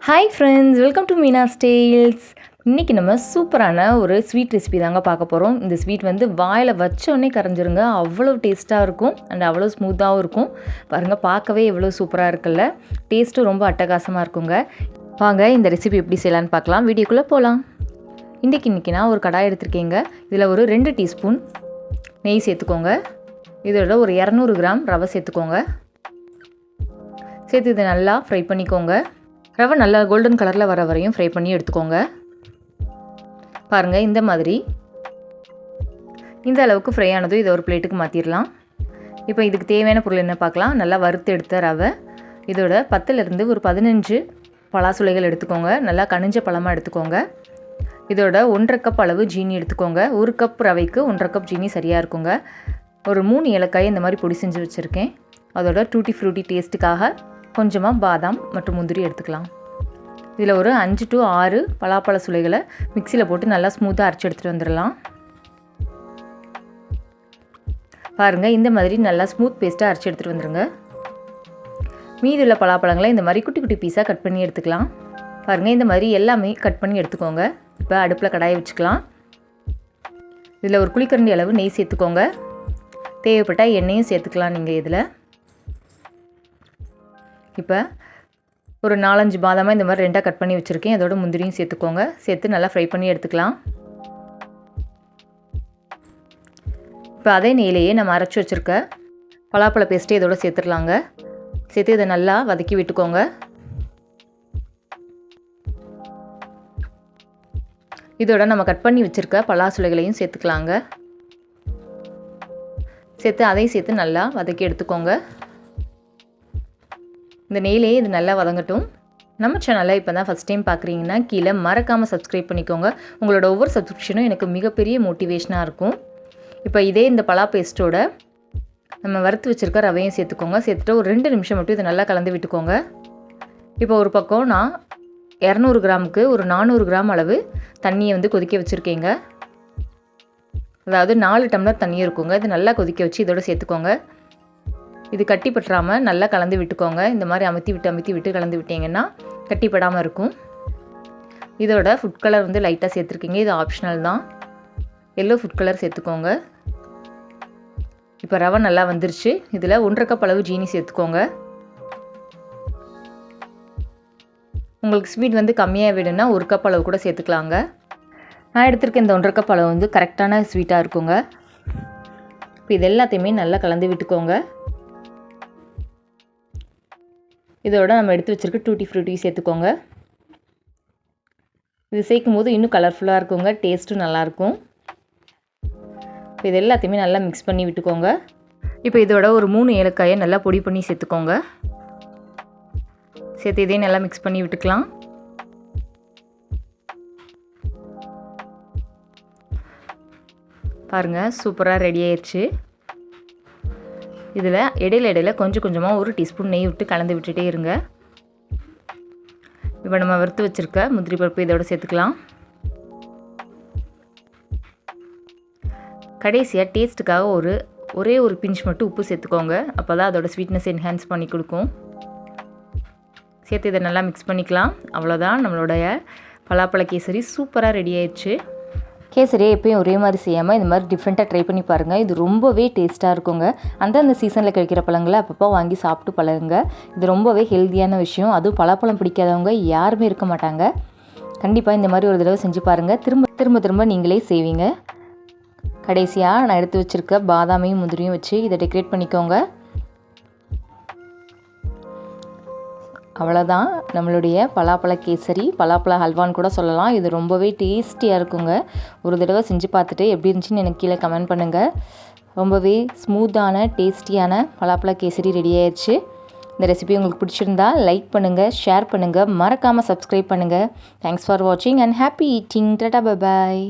Hi friends, welcome to Meena's tales. இன்றைக்கி நம்ம சூப்பரான ஒரு ஸ்வீட் ரெசிபி தாங்க பார்க்க போகிறோம். இந்த ஸ்வீட் வந்து வாயில் வச்சோடனே கரைஞ்சிருங்க. அவ்வளோ டேஸ்ட்டாக இருக்கும் அண்ட் அவ்வளோ ஸ்மூத்தாகவும் இருக்கும். பாருங்கள், பார்க்கவே எவ்வளோ சூப்பராக இருக்குல்ல. டேஸ்ட்டும் ரொம்ப அட்டகாசமாக இருக்குங்க. வாங்க இந்த ரெசிபி எப்படி செய்யலான்னு பார்க்கலாம். வீடியோக்குள்ளே போகலாம். இன்றைக்கி நான் ஒரு கடாய் எடுத்துருக்கேங்க. இதில் ஒரு 2 டீஸ்பூன் நெய் சேர்த்துக்கோங்க. இதோட ஒரு 200 கிராம் ரவை சேர்த்துக்கோங்க. சேர்த்து இதை நல்லா ஃப்ரை பண்ணிக்கோங்க. ரவை நல்லா கோல்டன் கலரில் வர வரையும் ஃப்ரை பண்ணி எடுத்துக்கோங்க. பாருங்கள், இந்த மாதிரி இந்த அளவுக்கு ஃப்ரை ஆனதும் இதை ஒரு பிளேட்டுக்கு மாற்றிடலாம். இப்போ இதுக்கு தேவையான பொருள் என்ன பார்க்கலாம். நல்லா வறுத்து எடுத்த ரவை, இதோட 10லேருந்து ஒரு 15 பலாசுளைகள் எடுத்துக்கோங்க. நல்லா கனிஞ்ச பழமாக எடுத்துக்கோங்க. இதோட 1.5 கப் அளவு ஜீனி எடுத்துக்கோங்க. 1 கப் ரவைக்கு 1.5 கப் ஜீனி சரியாக இருக்குங்க. ஒரு 3 ஏலக்காய் இந்த மாதிரி பொடி செஞ்சு வச்சுருக்கேன். அதோட டூட்டி ஃப்ரூட்டி டேஸ்ட்டுக்காக கொஞ்சமாக பாதாம் மற்றும் முந்திரி எடுத்துக்கலாம். இதில் ஒரு 5 to 6 பலாப்பழ சுளைகளை மிக்சியில் போட்டு நல்லா ஸ்மூத்தாக அரைச்சி எடுத்துகிட்டு வந்துடலாம். பாருங்கள், இந்த மாதிரி நல்லா ஸ்மூத் பேஸ்ட்டாக அரைச்சி எடுத்துகிட்டு வந்துடுங்க. மீதி உள்ள பலாப்பழங்களை இந்த மாதிரி குட்டி குட்டி பீஸாக கட் பண்ணி எடுத்துக்கலாம். பாருங்கள், இந்த மாதிரி எல்லாமே கட் பண்ணி எடுத்துக்கோங்க. இப்போ அடுப்பில் கடாயை வச்சுக்கலாம். இதில் ஒரு குழிக்கரண்டி அளவு நெய் சேர்த்துக்கோங்க. தேவைப்பட்டால் எண்ணெயும் சேர்த்துக்கலாம் நீங்கள் இதில். இப்போ ஒரு 4-5 பாதாமாக இந்த மாதிரி 2ஆக கட் பண்ணி வச்சுருக்கேன். அதோட முந்திரியும் சேர்த்துக்கோங்க. சேர்த்து நல்லா ஃப்ரை பண்ணி எடுத்துக்கலாம். இப்போ அதே நெய்லேயே நம்ம அரைச்சி வச்சுருக்க பலாப்பழ பேஸ்ட்டு இதோட சேர்த்துடலாங்க. சேர்த்து இதை நல்லா வதக்கி விட்டுக்கோங்க. இதோட நம்ம கட் பண்ணி வச்சுருக்க பலாசுளைகளையும் சேர்த்துக்கலாங்க. சேர்த்து அதையும் சேர்த்து நல்லா வதக்கி எடுத்துக்கோங்க. இந்த நெய்லேயே இது நல்லா வதங்கட்டும். நம்ம சேனலை இப்போ தான் ஃபஸ்ட் டைம் பார்க்குறீங்கன்னா கீழே மறக்காமல் சப்ஸ்கிரைப் பண்ணிக்கோங்க. உங்களோட ஒவ்வொரு சப்ஸ்கிரிப்ஷனும் எனக்கு மிகப்பெரிய மோட்டிவேஷனாக இருக்கும். இப்போ இதே இந்த பலா பேஸ்ட்டோட நம்ம வறுத்து வச்சுருக்க ரவையும் சேர்த்துக்கோங்க. சேர்த்துட்டு ஒரு 2 நிமிஷம் மட்டும் இதை நல்லா கலந்து விட்டுக்கோங்க. இப்போ ஒரு பக்கம் நான் 200 கிராமுக்கு ஒரு 400 கிராம் அளவு தண்ணியை வந்து கொதிக்க வச்சுருக்கேங்க. அதாவது 4 டம்ளர் தண்ணி இருக்குங்க. இது நல்லா கொதிக்க வச்சு இதோட சேர்த்துக்கோங்க. இது கட்டி பற்றாமல் நல்லா கலந்து விட்டுக்கோங்க. இந்த மாதிரி அமுத்தி விட்டு கலந்து விட்டிங்கன்னா கட்டிப்படாமல் இருக்கும். இதோட ஃபுட் கலர் வந்து லைட்டாக சேர்த்துருக்கீங்க. இது ஆப்ஷனல் தான். எல்லோ ஃபுட் கலர் சேர்த்துக்கோங்க. இப்போ ரவை நல்லா வந்துருச்சு. இதில் 1.5 கப் அளவு ஜீனி சேர்த்துக்கோங்க. உங்களுக்கு ஸ்வீட் வந்து கம்மியாக வேணும்னா 1 கப் அளவு கூட சேர்த்துக்கலாங்க. நான் எடுத்திருக்க இந்த 1.5 கப் அளவு வந்து கரெக்டான ஸ்வீட்டாக இருக்குங்க. இப்போ இது எல்லாத்தையுமே நல்லா கலந்து விட்டுக்கோங்க. இதோட நம்ம எடுத்து வச்சுருக்க டூட்டி ஃப்ரூட்டி சேர்த்துக்கோங்க. இது சேர்க்கும் போது இன்னும் கலர்ஃபுல்லாக இருக்குங்க. டேஸ்ட்டும் நல்லாயிருக்கும். இப்போ இது எல்லாத்தையுமே நல்லா மிக்ஸ் பண்ணி விட்டுக்கோங்க. இப்போ இதோட ஒரு 3 ஏலக்காயை நல்லா பொடி பண்ணி சேர்த்துக்கோங்க. சேர்த்து இதையும் நல்லா மிக்ஸ் பண்ணி விட்டுக்கலாம். பாருங்கள், சூப்பராக ரெடி ஆயிடுச்சு. இதில் இடையில கொஞ்சம் கொஞ்சமாக 1 டீஸ்பூன் நெய் விட்டு கலந்து விட்டுட்டே இருங்க. இப்போ நம்ம வறுத்து வச்சுருக்க முந்திரி பருப்பு இதோட சேர்த்துக்கலாம். கடைசியாக டேஸ்ட்டுக்காக ஒரே ஒரு பிஞ்ச் மட்டும் உப்பு சேர்த்துக்கோங்க. அப்போ தான் அதோட ஸ்வீட்னஸ் என்ஹான்ஸ் பண்ணி கொடுக்கும். சேர்த்து இதை நல்லா மிக்ஸ் பண்ணிக்கலாம். அவ்வளோதான், நம்மளுடைய பலாப்பழ கேசரி சூப்பராக ரெடி ஆயிடுச்சு. கேசரியை எப்பயும் ஒரே மாதிரி செய்யாமல் இந்த மாதிரி டிஃப்ரெண்ட்டாக ட்ரை பண்ணி பாருங்கள். இது ரொம்பவே டேஸ்ட்டாக இருக்குங்க. அந்தந்த சீசனில் கிடைக்கிற பழங்களை அப்பப்போ வாங்கி சாப்பிட்டு பழகுங்க. இது ரொம்பவே ஹெல்த்தியான விஷயம். அதுவும் பலாப்பழம் பிடிக்காதவங்க யாருமே இருக்க மாட்டாங்க. கண்டிப்பாக இந்த மாதிரி ஒரு தடவை செஞ்சு பாருங்கள். திரும்ப நீங்களே செய்வீங்க. கடைசியாக நான் எடுத்து வச்சுருக்க பாதாமையும் முந்திரியும் வச்சு இதை டெக்கரேட் பண்ணிக்கோங்க. அவ்வளோதான், நம்மளுடைய பலாப்பழ கேசரி, பலாப்பழ ஹல்வான்னு கூட சொல்லலாம். இது ரொம்பவே டேஸ்டியாக இருக்குங்க. ஒரு தடவை செஞ்சு பார்த்துட்டு எப்படி இருந்துச்சுன்னு எனக்கு கீழே கமெண்ட் பண்ணுங்கள். ரொம்பவே ஸ்மூத்தான டேஸ்டியான பலாப்பழ கேசரி ரெடி ஆயிடுச்சு. இந்த ரெசிபி உங்களுக்கு பிடிச்சிருந்தா லைக் பண்ணுங்கள், ஷேர் பண்ணுங்கள், மறக்காமல் சப்ஸ்கிரைப் பண்ணுங்கள். தேங்க்ஸ் ஃபார் வாட்சிங் and happy eating. Tata, bye bye.